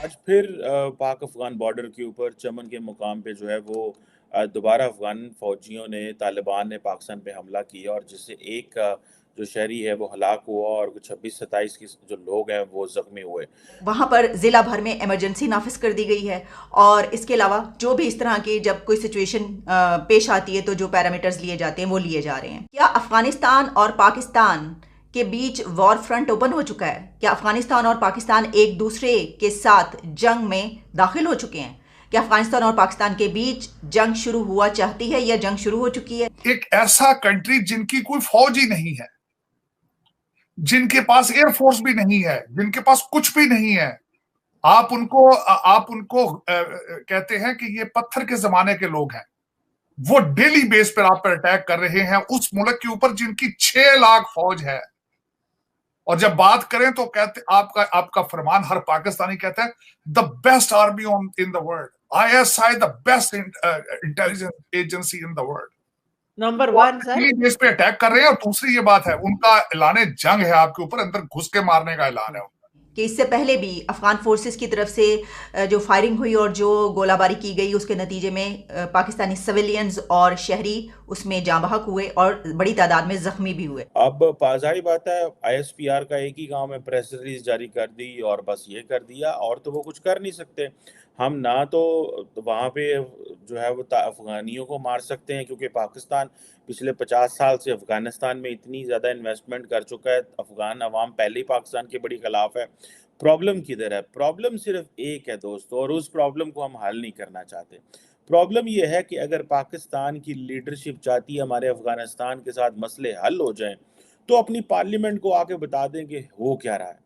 آج پھر پاک افغان بارڈر کے اوپر چمن کے مقام پہ جو ہے وہ دوبارہ افغان فوجیوں نے طالبان نے پاکستان پہ حملہ کیا، اور جس سے ایک جو شہری ہے وہ ہلاک ہوا اور 26-27 کی جو لوگ ہیں وہ زخمی ہوئے۔ وہاں پر ضلع بھر میں ایمرجنسی نافذ کر دی گئی ہے، اور اس کے علاوہ جو بھی اس طرح کی جب کوئی سچویشن پیش آتی ہے تو جو پیرامیٹرز لیے جاتے ہیں وہ لیے جا رہے ہیں۔ کیا افغانستان اور پاکستان کے بیچ وار فرنٹ اوپن ہو چکا ہے؟ کیا افغانستان اور پاکستان ایک دوسرے کے ساتھ جنگ میں داخل ہو چکے ہیں؟ کیا افغانستان اور پاکستان کے بیچ جنگ شروع ہوا چاہتی ہے یا جنگ شروع ہو چکی ہے؟ ایک ایسا کنٹری جن کی کوئی فوج ہی نہیں ہے، جن کے پاس ایئر فورس بھی نہیں ہے، جن کے پاس کچھ بھی نہیں ہے، آپ ان کو کہتے ہیں کہ یہ پتھر کے زمانے کے لوگ ہیں۔ وہ ڈیلی بیس پر آپ پر اٹیک کر رہے ہیں اس ملک کے اوپر جن کی 6 لاکھ فوج ہے، اور جب بات کریں تو کہتے آپ کا فرمان ہر پاکستانی کہتا ہے the best army in the world, ISI the best intelligence agency in the world. Number 1 سر، اس پہ اٹیک کر رہے ہیں، اور دوسری یہ بات ہے ان کا اعلان جنگ ہے، آپ کے اوپر اندر گھس کے مارنے کا اعلان ہے۔ کہ اس سے پہلے بھی افغان فورسز کی طرف سے جو فائرنگ ہوئی اور جو گولہ باری کی گئی اس کے نتیجے میں پاکستانی سویلینز اور شہری اس میں جاں بحق ہوئے اور بڑی تعداد میں زخمی بھی ہوئے۔ اب ظاہری بات ہے ISPR کا ایک ہی کام ہے پریس ریلیز جاری کر دی اور بس یہ کر دیا، اور تو وہ کچھ کر نہیں سکتے۔ ہم نہ تو وہاں پہ جو ہے وہ افغانیوں کو مار سکتے ہیں، کیونکہ پاکستان پچھلے 50 سال سے افغانستان میں اتنی زیادہ انویسٹمنٹ کر چکا ہے، افغان عوام پہلے ہی پاکستان کے بڑی خلاف ہے۔ پرابلم کدھر ہے؟ پرابلم صرف ایک ہے دوستو، اور اس پرابلم کو ہم حل نہیں کرنا چاہتے۔ پرابلم یہ ہے کہ اگر پاکستان کی لیڈرشپ چاہتی ہے ہمارے افغانستان کے ساتھ مسئلے حل ہو جائیں، تو اپنی پارلیمنٹ کو آ کے بتا دیں کہ ہو کیا رہا ہے۔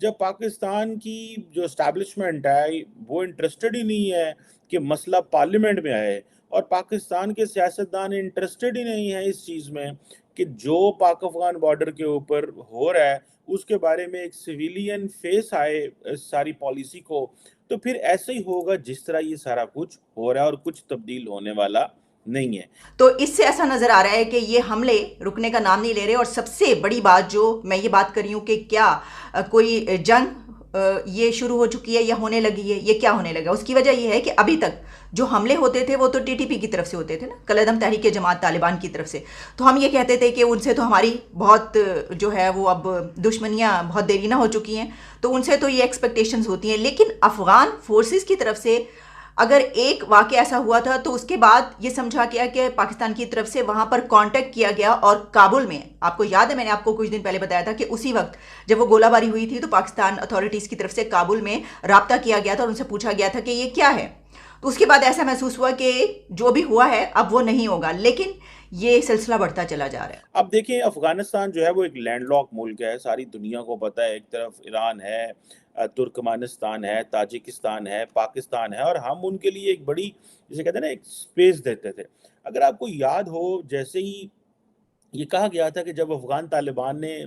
جب پاکستان کی جو اسٹیبلشمنٹ ہے وہ انٹرسٹڈ ہی نہیں ہے کہ مسئلہ پارلیمنٹ میں آئے، اور پاکستان کے سیاستدان انٹرسٹڈ ہی نہیں ہے اس چیز میں کہ جو پاک افغان بارڈر کے اوپر ہو رہا ہے اس کے بارے میں ایک سویلین فیس آئے اس ساری پالیسی کو، تو پھر ایسے ہی ہوگا جس طرح یہ سارا کچھ ہو رہا ہے، اور کچھ تبدیل ہونے والا نہیں ہے۔ تو اس سے ایسا نظر آ رہا ہے کہ یہ حملے رکنے کا نام نہیں لے رہے، اور سب سے بڑی بات جو میں یہ بات کر رہی ہوں کہ کیا کوئی جنگ یہ شروع ہو چکی ہے یا ہونے لگی ہے، یہ کیا ہونے لگا؟ اس کی وجہ یہ ہے کہ ابھی تک جو حملے ہوتے تھے وہ تو TTP کی طرف سے ہوتے تھے نا، کالعدم تحریک جماعت طالبان کی طرف سے، تو ہم یہ کہتے تھے کہ ان سے تو ہماری بہت جو ہے وہ اب دشمنیاں بہت دیرینہ ہو چکی ہیں، تو ان سے تو یہ ایکسپیکٹیشنز ہوتی ہیں۔ لیکن افغان فورسز کی طرف سے اگر ایک واقعہ ایسا ہوا تھا تو اس کے بعد یہ سمجھا گیا کہ پاکستان کی طرف سے وہاں پر کانٹیکٹ کیا گیا، اور کابل میں آپ کو یاد ہے میں نے آپ کو کچھ دن پہلے بتایا تھا کہ اسی وقت جب وہ گولہ باری ہوئی تھی تو پاکستان اتھارٹیز کی طرف سے کابل میں رابطہ کیا گیا تھا اور ان سے پوچھا گیا تھا کہ یہ کیا ہے، تو اس کے بعد ایسا محسوس ہوا کہ جو بھی ہوا ہے اب وہ نہیں ہوگا، لیکن یہ سلسلہ بڑھتا چلا جا رہا ہے۔ اب دیکھیں افغانستان جو ہے وہ ایک لینڈ لاک ملک ہے، ساری دنیا کو پتہ ہے، ایک طرف ایران ہے، ترکمانستان ہے، تاجکستان ہے، پاکستان ہے، اور ہم ان کے لیے ایک بڑی جسے کہتے ہیں نا ایک سپیس دیتے تھے۔ اگر آپ کو یاد ہو، جیسے ہی یہ کہا گیا تھا کہ جب افغان طالبان نے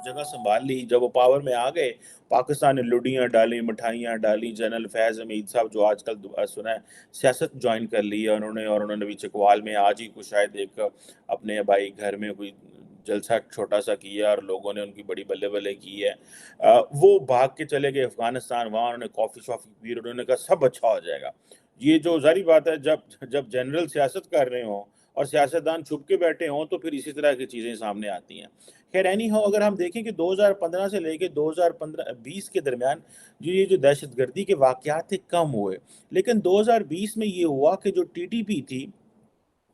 جگہ سنبھال لی، جب وہ پاور میں آ گئے، پاکستان نے لڈیاں ڈالی، مٹھائیاں ڈالی، جنرل فیض حمید صاحب جو آج کل سنا ہے سیاست جوائن کر لی ہے انہوں نے بھی چکوال میں آج ہی کچھ شاید ایک اپنے بھائی گھر میں کوئی جلسہ چھوٹا سا کیا اور لوگوں نے ان کی بڑی بلے بلے کی ہے۔ وہ بھاگ کے چلے گئے افغانستان، وہاں انہوں نے کافی شافی پی، انہوں نے کہا سب اچھا ہو جائے گا۔ یہ جو ظاہری بات ہے جب جنرل سیاست کر رہے ہوں اور سیاستدان چھپ کے بیٹھے ہوں تو پھر اسی طرح کی چیزیں سامنے آتی ہیں۔ خیر اینی ہو، اگر ہم دیکھیں کہ 2015 سے لے کے 2020 کے درمیان یہ جو دہشت گردی کے واقعات تھے کم ہوئے، لیکن 2020 میں یہ ہوا کہ جو TTP تھی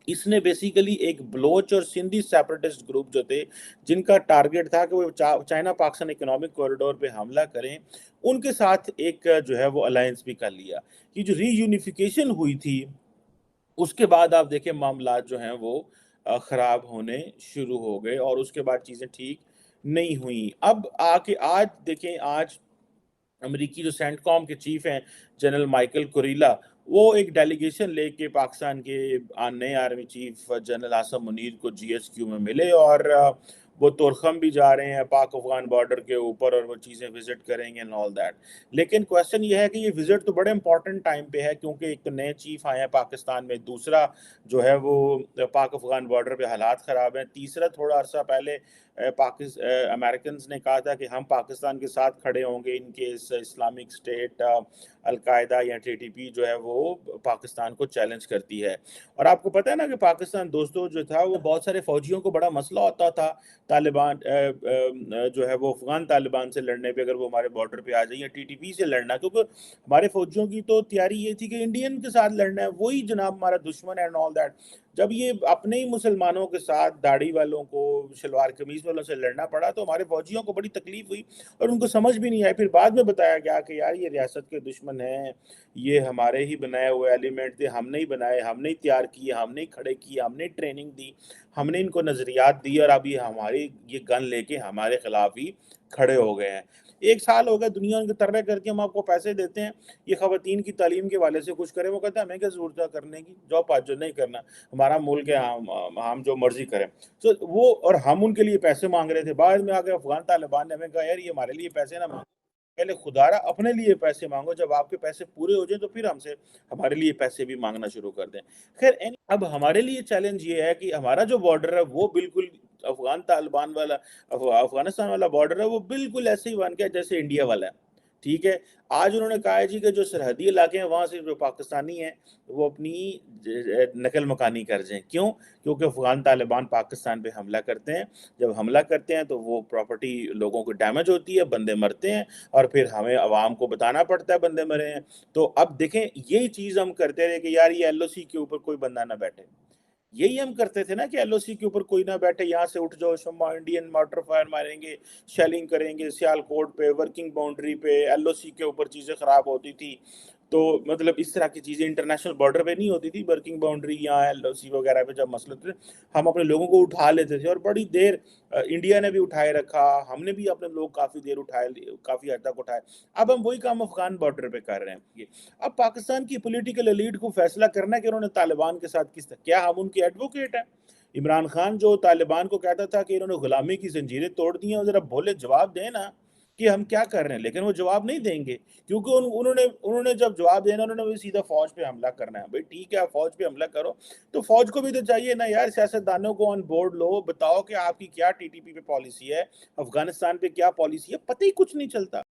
اس نے بیسیکلی ایک بلوچ اور سندھی سیپریٹسٹ گروپ جو تھے جن کا ٹارگٹ تھا کہ وہ چائنا پاکستان اکنامک کوریڈور پہ حملہ کریں، ان کے ساتھ ایک جو ہے وہ الائنس بھی کر لیا۔ یہ جو ری یونیفیکیشن ہوئی تھی اس کے بعد آپ دیکھیں معاملات جو ہیں وہ خراب ہونے شروع ہو گئے، اور اس کے بعد چیزیں ٹھیک نہیں ہوئیں۔ اب آج دیکھیں، آج امریکی جو سینٹ کام کے چیف ہیں جنرل مائیکل کوریلا، وہ ایک ڈیلیگیشن لے کے پاکستان کے نئے army chief general Asim Munir کو GSQ میں ملے، اور وہ تورخم بھی جا رہے ہیں پاک افغان بارڈر کے اوپر، اور وہ چیزیں وزٹ کریں گے and all that۔ لیکن کویسچن یہ ہے کہ یہ وزٹ تو بڑے امپورٹنٹ ٹائم پہ ہے، کیونکہ ایک تو نئے چیف آئے ہیں پاکستان میں، دوسرا جو ہے وہ پاک افغان بارڈر پہ حالات خراب ہیں، تیسرا تھوڑا عرصہ پہلے امریکنز نے کہا تھا کہ ہم پاکستان کے ساتھ کھڑے ہوں گے ان کیس اسلامک اسٹیٹ القاعدہ یا TTP جو ہے وہ پاکستان کو چیلنج کرتی ہے. اور آپ کو پتہ ہے نا کہ پاکستان دوستوں جو تھا وہ بہت سارے فوجیوں کو بڑا مسئلہ ہوتا تھا طالبان جو ہے وہ افغان طالبان سے لڑنے پہ، اگر وہ ہمارے بارڈر پہ آ جائیں یا TTP سے لڑنا، کیونکہ ہمارے فوجیوں کی تو تیاری یہ تھی کہ انڈین کے ساتھ لڑنا ہے، وہی جناب ہمارا دشمن ہے اینڈ آل دیٹ. جب یہ اپنے ہی مسلمانوں کے ساتھ داڑھی والوں کو، شلوار قمیض والوں سے لڑنا پڑا تو ہمارے فوجیوں کو بڑی تکلیف ہوئی اور ان کو سمجھ بھی نہیں آئی. پھر بعد میں بتایا گیا کہ یار یہ ریاست کے دشمن ہیں، یہ ہمارے ہی بنائے ہوئے ایلیمنٹ تھے، ہم نے ہی بنائے، ہم نے ہی تیار کیے، ہم نے ہی کھڑے کیے، ہم نے ٹریننگ دی، ہم نے ان کو نظریات دی، اور اب یہ ہماری یہ گن لے کے ہمارے خلاف ہی کھڑے ہو گئے ہیں. 1 سال ہو گئے دنیا ان کے ترے کر کے ہم آپ کو پیسے دیتے ہیں یہ خواتین کی تعلیم کے والے سے کچھ کریں، وہ کہتے ہیں ہمیں کیا ضرورت ہے کرنے کی، جو پاس جو نہیں کرنا، ہمارا ملک ہے، ہم جو مرضی کریں. تو وہ اور ہم ان کے لیے پیسے مانگ رہے تھے. بعد میں آ کے افغان طالبان نے ہمیں کہا یار یہ ہمارے لیے پیسے نہ مانگو، پہلے خدا را اپنے لیے پیسے مانگو، جب آپ کے پیسے پورے ہو جائیں تو پھر ہمارے لیے پیسے بھی مانگنا شروع کر دیں. خیر اب ہمارے لیے چیلنج یہ ہے کہ ہمارا جو بارڈر ہے وہ بالکل افغان طالبان والا افغانستان والا بارڈر ہے وہ بالکل ایسے ہی بن گیا جیسے انڈیا والا ہے. ٹھیک ہے، آج انہوں نے کہا ہے جی کہ جو سرحدی علاقے ہیں وہاں سے جو پاکستانی ہیں وہ اپنی نقل مکانی کر جائیں. کیوں؟ کیونکہ افغان طالبان پاکستان پہ حملہ کرتے ہیں. جب حملہ کرتے ہیں تو وہ پراپرٹی لوگوں کو ڈیمیج ہوتی ہے، بندے مرتے ہیں، اور پھر ہمیں عوام کو بتانا پڑتا ہے بندے مرے ہیں. تو اب دیکھیں یہی چیز ہم کرتے رہے کہ یار یہ LOC کے اوپر کوئی بندہ نہ بیٹھے. یہی ہم کرتے تھے نا کہ LOC کے اوپر کوئی نہ بیٹھے، یہاں سے اٹھ جاؤ، شما انڈین مارٹر فائر ماریں گے، شیلنگ کریں گے سیالکوٹ پہ، ورکنگ باؤنڈری پہ. LOC کے اوپر چیزیں خراب ہوتی تھی تو مطلب اس طرح کی چیزیں انٹرنیشنل بارڈر پہ نہیں ہوتی تھی، ورکنگ باؤنڈری یا LOC وغیرہ پہ جب مسئلے تھے ہم اپنے لوگوں کو اٹھا لیتے تھے. اور بڑی دیر انڈیا نے بھی اٹھائے رکھا، ہم نے بھی اپنے لوگ کافی دیر اٹھائے، کافی حد تک اٹھائے. اب ہم وہی کام افغان بارڈر پہ کر رہے ہیں. اب پاکستان کی پولیٹیکل ایلیٹ کو فیصلہ کرنا ہے کہ انہوں نے طالبان کے ساتھ کس طرح، کیا ہم ان کے ایڈوکیٹ ہیں؟ عمران خان جو طالبان کو کہتا تھا کہ انہوں نے غلامی کی زنجیریں توڑ دی ہیں، ذرا بھولے جواب دیں نا کہ ہم کیا کر رہے ہیں. لیکن وہ جواب نہیں دیں گے کیونکہ انہوں نے جب جواب دینا انہوں نے سیدھا فوج پہ حملہ کرنا ہے. بھائی ٹھیک ہے فوج پہ حملہ کرو، تو فوج کو بھی تو چاہیے نا یار، سیاستدانوں کو آن بورڈ لو، بتاؤ کہ آپ کی کیا TTP پہ پالیسی ہے، افغانستان پہ کیا پالیسی ہے، پتہ ہی کچھ نہیں چلتا.